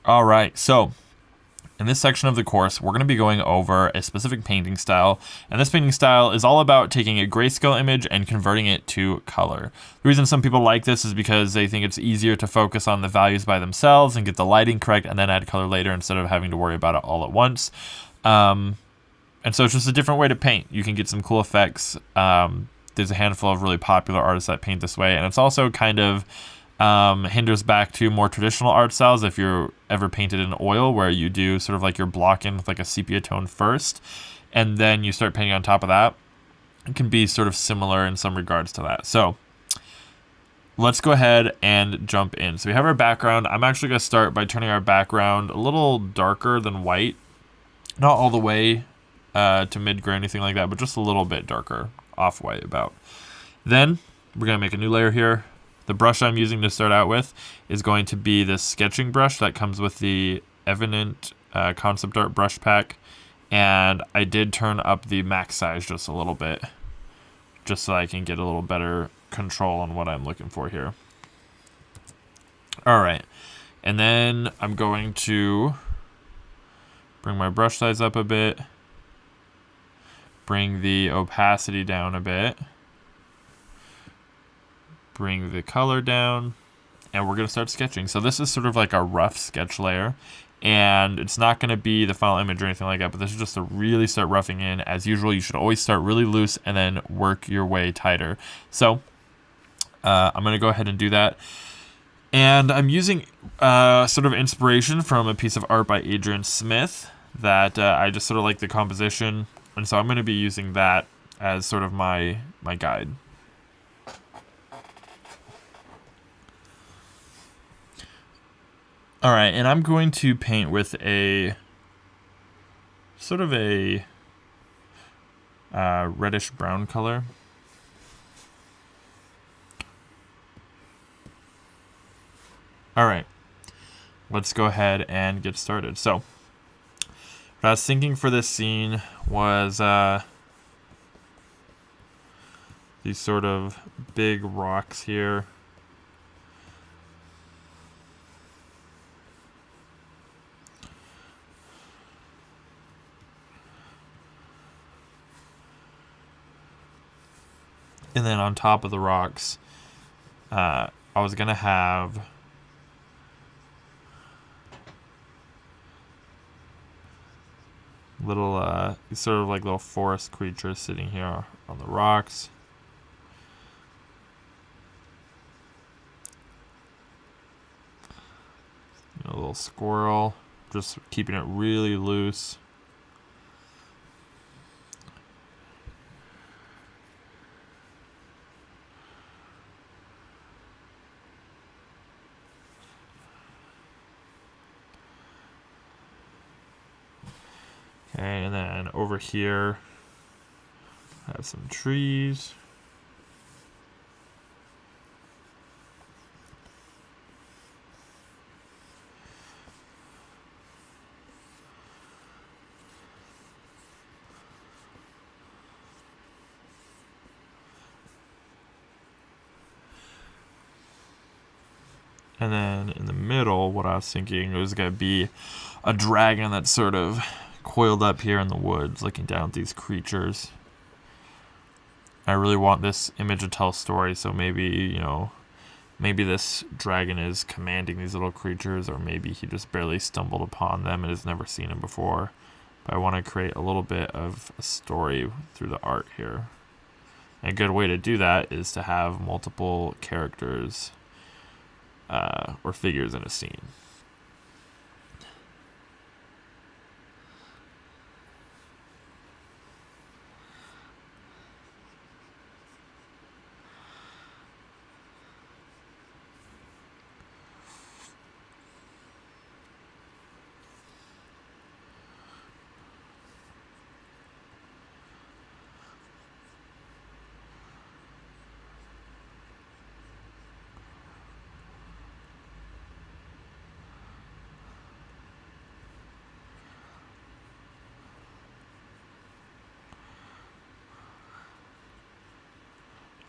All right, so in this section of the course, we're going to be going over a specific painting style, and this painting style is all about taking a grayscale image and converting it to color. The reason some people like this is because they think it's easier to focus on the values by themselves and get the lighting correct and then add color later instead of having to worry about it all at once. And so it's just a different way to paint. You can get some cool effects. There's a handful of really popular artists that paint this way, and it's also kind of hinders back to more traditional art styles. If you're ever painted in oil, where you do sort of like your block in with like a sepia tone first, and then you start painting on top of that, it can be sort of similar in some regards to that. So let's go ahead and jump in. So we have our background. I'm actually going to start by turning our background a little darker than white, not all the way to mid-gray or anything like that, but just a little bit darker, off-white about. Then we're going to make a new layer here. The brush I'm using to start out with is going to be this sketching brush that comes with the Evident concept art brush pack. And I did turn up the max size just a little bit, just so I can get a little better control on what I'm looking for here. All right, and then I'm going to bring my brush size up a bit, bring the opacity down a bit, bring the color down, and we're going to start sketching. So this is sort of like a rough sketch layer, and it's not going to be the final image or anything like that, but this is just to really start roughing in. As usual, you should always start really loose and then work your way tighter. So I'm going to go ahead and do that. And I'm using sort of inspiration from a piece of art by Adrian Smith that I just sort of like the composition, and so I'm going to be using that as sort of my guide. All right, and I'm going to paint with a sort of a reddish brown color. All right, let's go ahead and get started. So what I was thinking for this scene was these sort of big rocks here. And then on top of the rocks, I was going to have little, sort of like little forest creatures sitting here on the rocks. A little squirrel, just keeping it really loose. Okay, and then over here, I have some trees. And then in the middle, what I was thinking was going to be a dragon that's sort of coiled up here in the woods, looking down at these creatures. I really want this image to tell a story, so maybe, you know, maybe this dragon is commanding these little creatures, or maybe he just barely stumbled upon them and has never seen them before. But I want to create a little bit of a story through the art here. And a good way to do that is to have multiple characters or figures in a scene.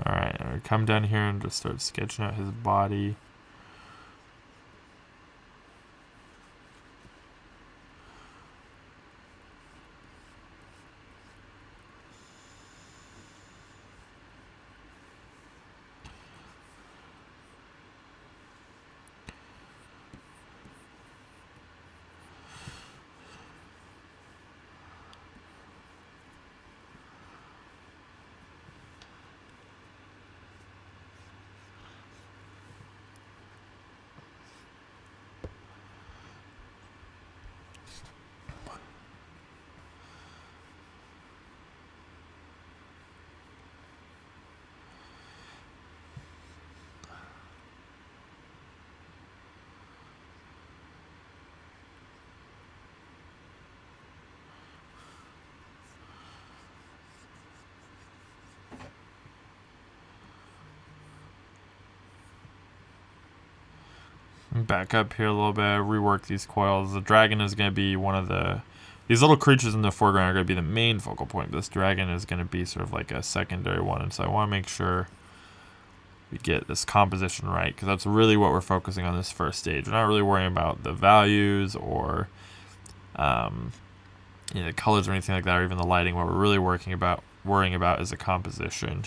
Alright, I come down here and just start sketching out his body. Back up here a little bit, rework these coils. The dragon is going to be one of these little creatures in the foreground are going to be the main focal point. This dragon is going to be sort of like a secondary one, and so I want to make sure we get this composition right, because that's really what we're focusing on this first stage. We're not really worrying about the values or the colors or anything like that, or even the lighting. What we're really worrying about is the composition.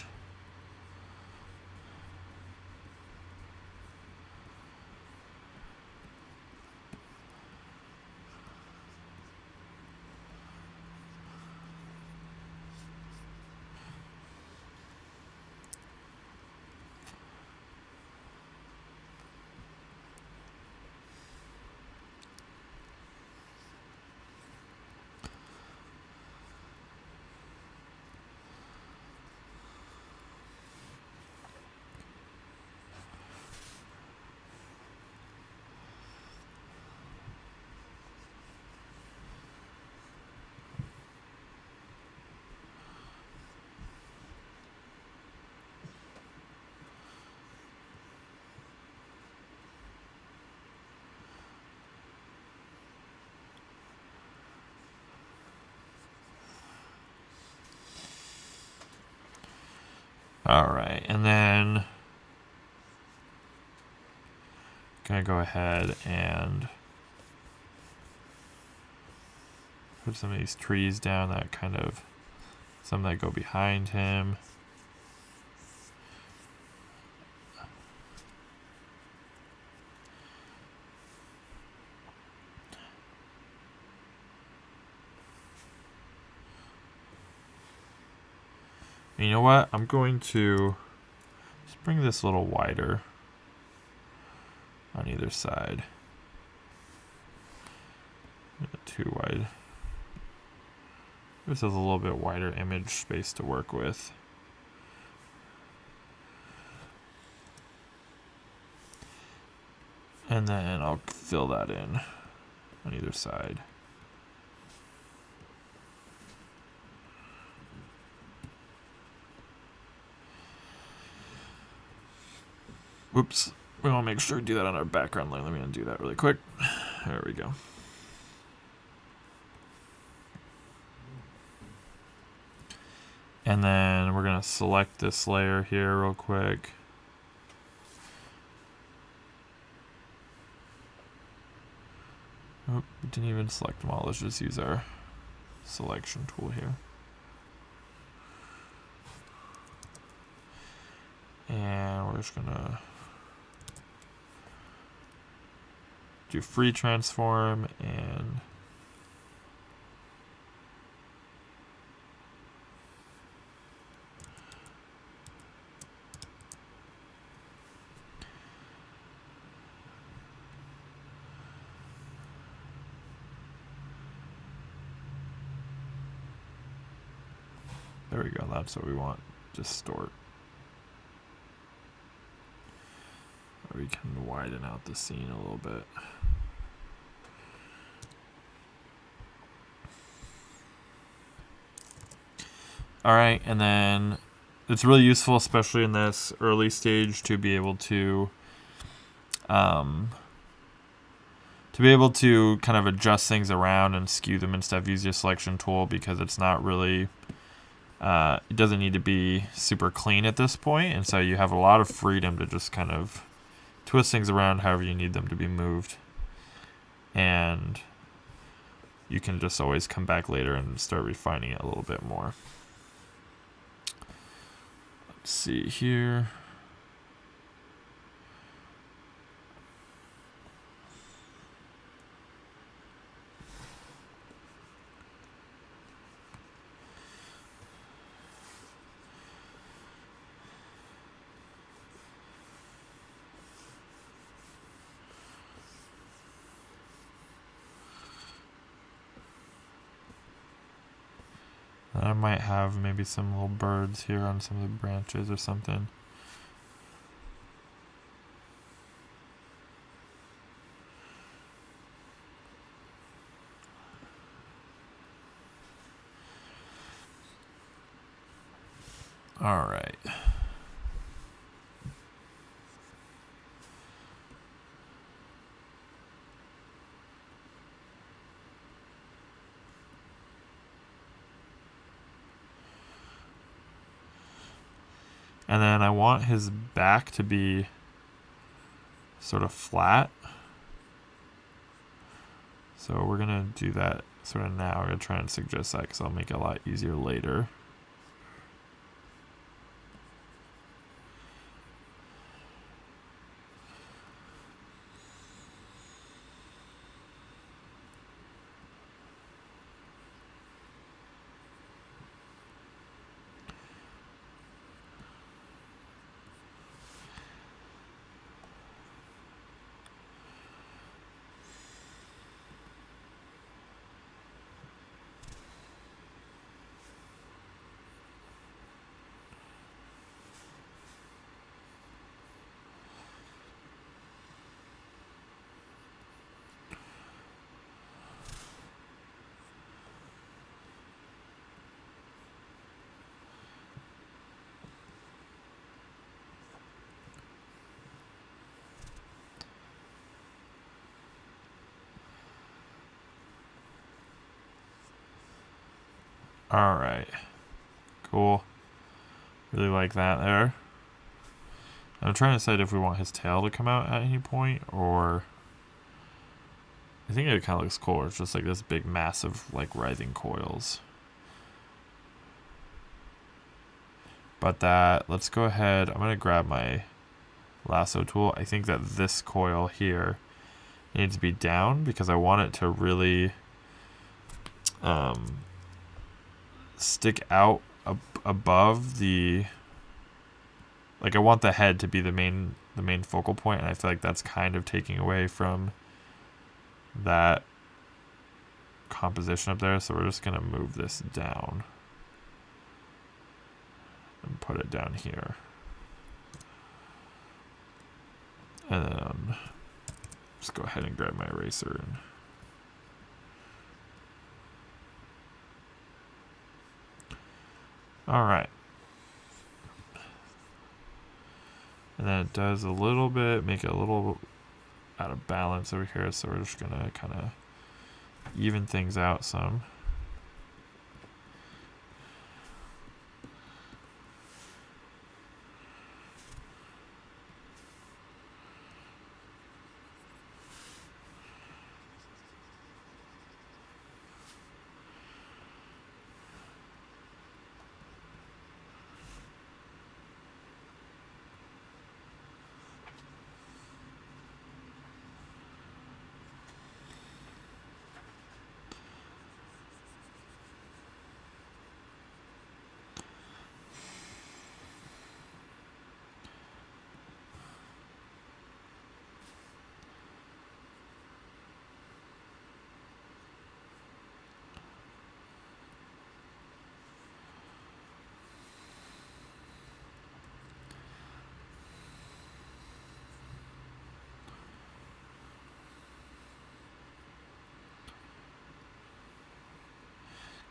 All right, and then gonna go ahead and put some of these trees down that kind of, some that go behind him. And you know what? I'm going to just bring this a little wider on either side. Not too wide. This is a little bit wider image space to work with. And then I'll fill that in on either side. Whoops. We want to make sure to do that on our background layer. Let me undo that really quick. There we go. And then we're going to select this layer here real quick. Oh, we didn't even select them all. Let's just use our selection tool here. And we're just going to do free transform and there we go. That's what we want. Distort. We can widen out the scene a little bit. All right, and then it's really useful, especially in this early stage, to be able to kind of adjust things around and skew them and stuff. Use your selection tool, because it's not really it doesn't need to be super clean at this point, and so you have a lot of freedom to just kind of twist things around however you need them to be moved, and you can just always come back later and start refining it a little bit more. Let's see here. I might have maybe some little birds here on some of the branches or something. All right. And then I want his back to be sort of flat. So we're going to do that sort of now. We're going to try and suggest that because I'll make it a lot easier later. All right, cool. Really like that there. I'm trying to decide if we want his tail to come out at any point, or I think it kind of looks cool. It's just like this big, massive, like writhing coils. But let's go ahead. I'm gonna grab my lasso tool. I think that this coil here needs to be down because I want it to really stick out above the, like I want the head to be the main focal point, and I feel like that's kind of taking away from that composition up there. So we're just gonna move this down and put it down here, and then just go ahead and grab my eraser and all right. And then it does a little bit, make it a little out of balance over here, so we're just gonna kind of even things out some.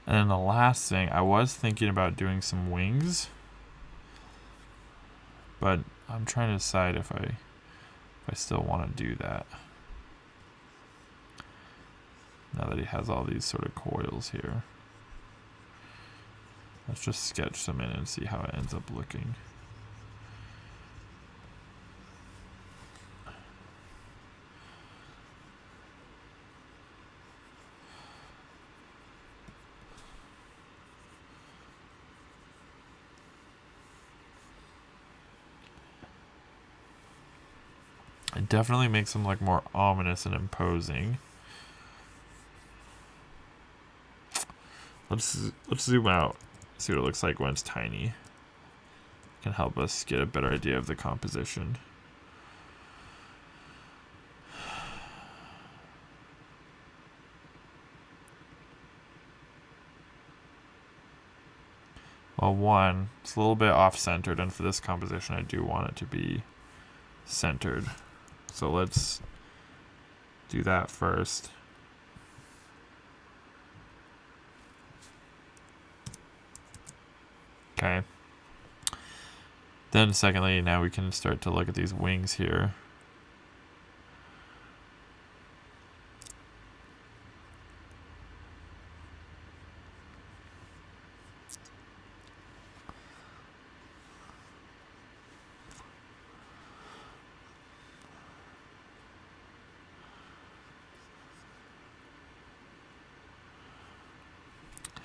And then the last thing, I was thinking about doing some wings, but I'm trying to decide if I still want to do that. Now that he has all these sort of coils here. Let's just sketch some in and see how it ends up looking. It definitely makes him look more ominous and imposing. Let's zoom out, see what it looks like when it's tiny. Can help us get a better idea of the composition. Well, one, it's a little bit off-centered, and for this composition I do want it to be centered. So let's do that first. Okay. Then secondly, now we can start to look at these wings here.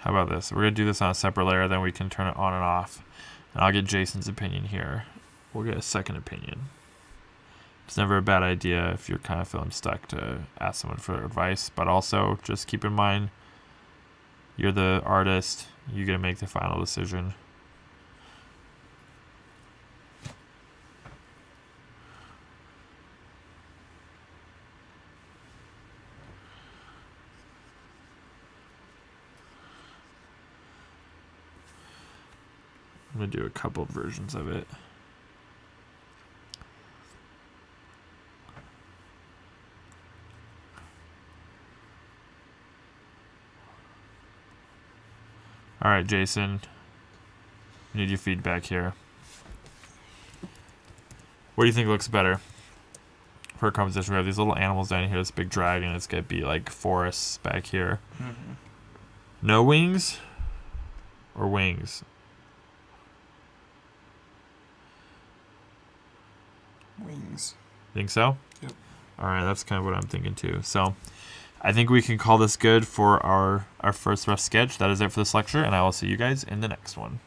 How about this? We're going to do this on a separate layer, then we can turn it on and off. And I'll get Jason's opinion here. We'll get a second opinion. It's never a bad idea if you're kind of feeling stuck to ask someone for advice, but also just keep in mind you're the artist, you get to make the final decision. I'm going to do a couple of versions of it. All right, Jason, we need your feedback here. What do you think looks better for a composition? We have these little animals down here, this big dragon. It's going to be like forests back here. Mm-hmm. No wings or wings? Wings. Think so? Yep. All right, that's kind of what I'm thinking too. So I think we can call this good for our first rough sketch. That is it for this lecture, and I will see you guys in the next one.